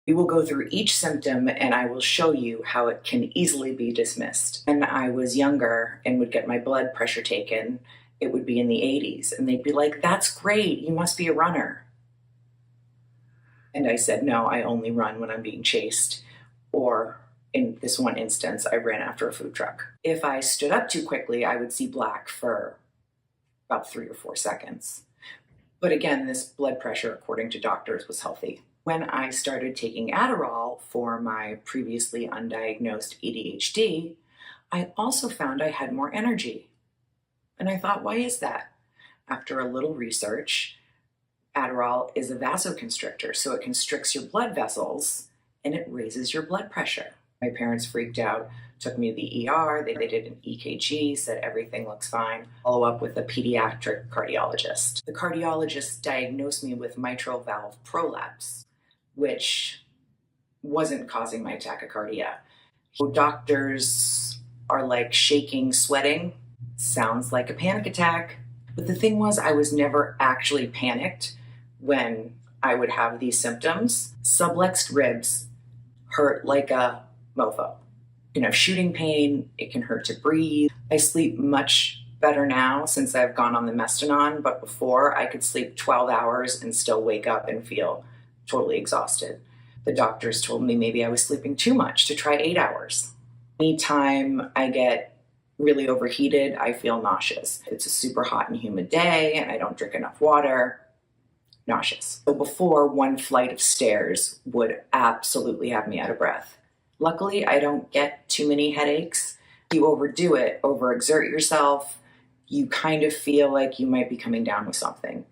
We will go through each symptom and I will show you how it can easily be dismissed. When I was younger and would get my blood pressure taken, it would be in the 80s, and they'd be like, "That's great, you must be a runner." And I said, "No, I only run when I'm being chased." Or in this one instance, I ran after a food truck. If I stood up too quickly, I would see black for about 3 or 4 seconds. But again, this blood pressure, according to doctors, was healthy. When I started taking Adderall for my previously undiagnosed ADHD, I also found I had more energy. And I thought, why is that? After a little research, Adderall is a vasoconstrictor, so it constricts your blood vessels and it raises your blood pressure. My parents freaked out, took me to the ER, they did an EKG, said everything looks fine. Follow up with a pediatric cardiologist. The cardiologist diagnosed me with mitral valve prolapse, which wasn't causing my tachycardia. So doctors are like shaking, sweating. Sounds like a panic attack. But the thing was, I was never actually panicked when I would have these symptoms. Subluxed ribs hurt like a mofo. You know, shooting pain, it can hurt to breathe. I sleep much better now since I've gone on the Mestinon, but before I could sleep 12 hours and still wake up and feel totally exhausted. The doctors told me maybe I was sleeping too much to try 8 hours. Anytime I get really overheated, I feel nauseous. If it's a super hot and humid day and I don't drink enough water, nauseous. So before, one flight of stairs would absolutely have me out of breath. Luckily, I don't get too many headaches. If you overdo it, overexert yourself, you kind of feel like you might be coming down with something.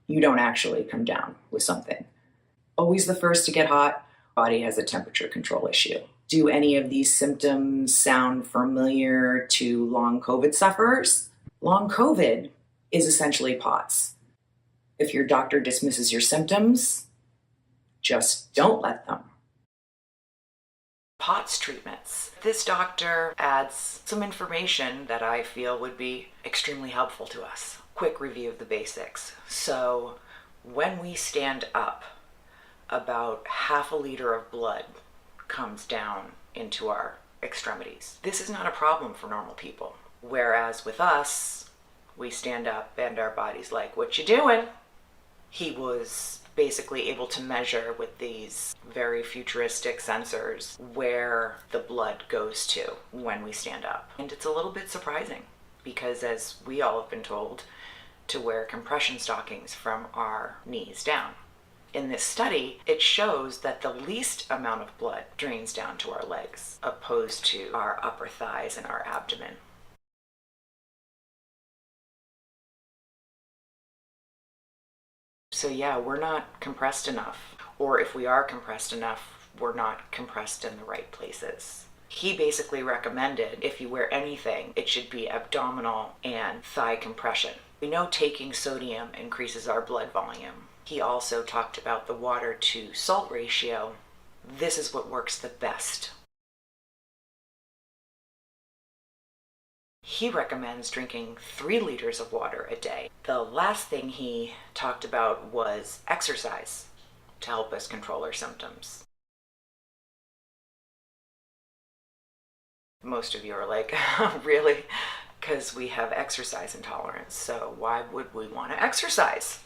You don't actually come down with something. Always the first to get hot, body has a temperature control issue. Do any of these symptoms sound familiar to long COVID sufferers? Long COVID is essentially POTS. If your doctor dismisses your symptoms, just don't let them. POTS treatments. This doctor adds some information that I feel would be extremely helpful to us. Quick review of the basics. So when we stand up, about half a liter of blood comes down into our extremities. This is not a problem for normal people. Whereas with us, we stand up and our body's like, "What you doing?" He was basically able to measure with these very futuristic sensors where the blood goes to when we stand up. And it's a little bit surprising because, as we all have been told, to wear compression stockings from our knees down. In this study, it shows that the least amount of blood drains down to our legs, opposed to our upper thighs and our abdomen. So yeah, we're not compressed enough. Or if we are compressed enough, we're not compressed in the right places. He basically recommended if you wear anything, it should be abdominal and thigh compression. We know taking sodium increases our blood volume. He also talked about the water to salt ratio. This is what works the best. He recommends drinking 3 liters of water a day. The last thing he talked about was exercise to help us control our symptoms. Most of you are like, really? Because we have exercise intolerance, so why would we want to exercise?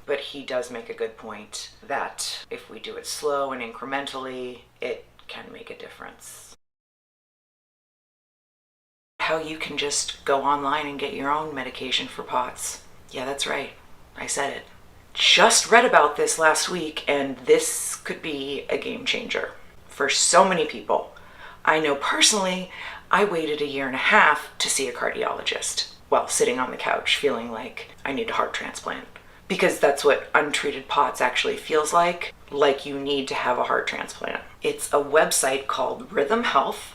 But he does make a good point that if we do it slow and incrementally, it can make a difference. How you can just go online and get your own medication for POTS. Yeah, that's right. I said it. Just read about this last week, and this could be a game changer for so many people. I know personally, I waited 1.5 years to see a cardiologist while sitting on the couch feeling like I need a heart transplant. Because that's what untreated POTS actually feels like you need to have a heart transplant. It's a website called Rhythm Health.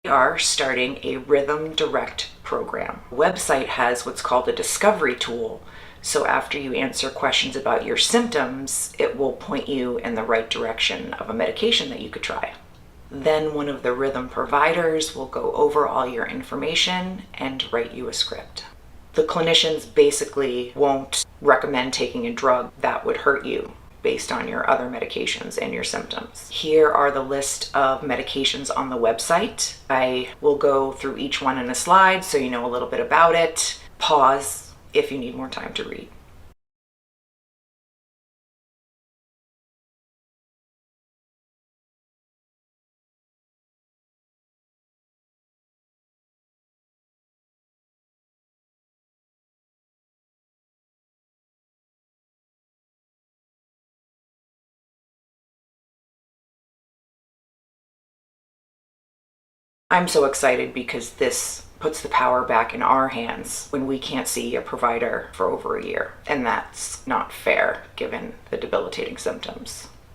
We are starting a Rhythm Direct program. The website has what's called a discovery tool. So after you answer questions about your symptoms, it will point you in the right direction of a medication that you could try. Then one of the Rhythm providers will go over all your information and write you a script. The clinicians basically won't recommend taking a drug that would hurt you. based on your other medications and your symptoms. Here are the list of medications on the website. I will go through each one in a slide so you know a little bit about it. Pause if you need more time to read. I'm so excited because this puts the power back in our hands when we can't see a provider for over a year. And that's not fair given the debilitating symptoms.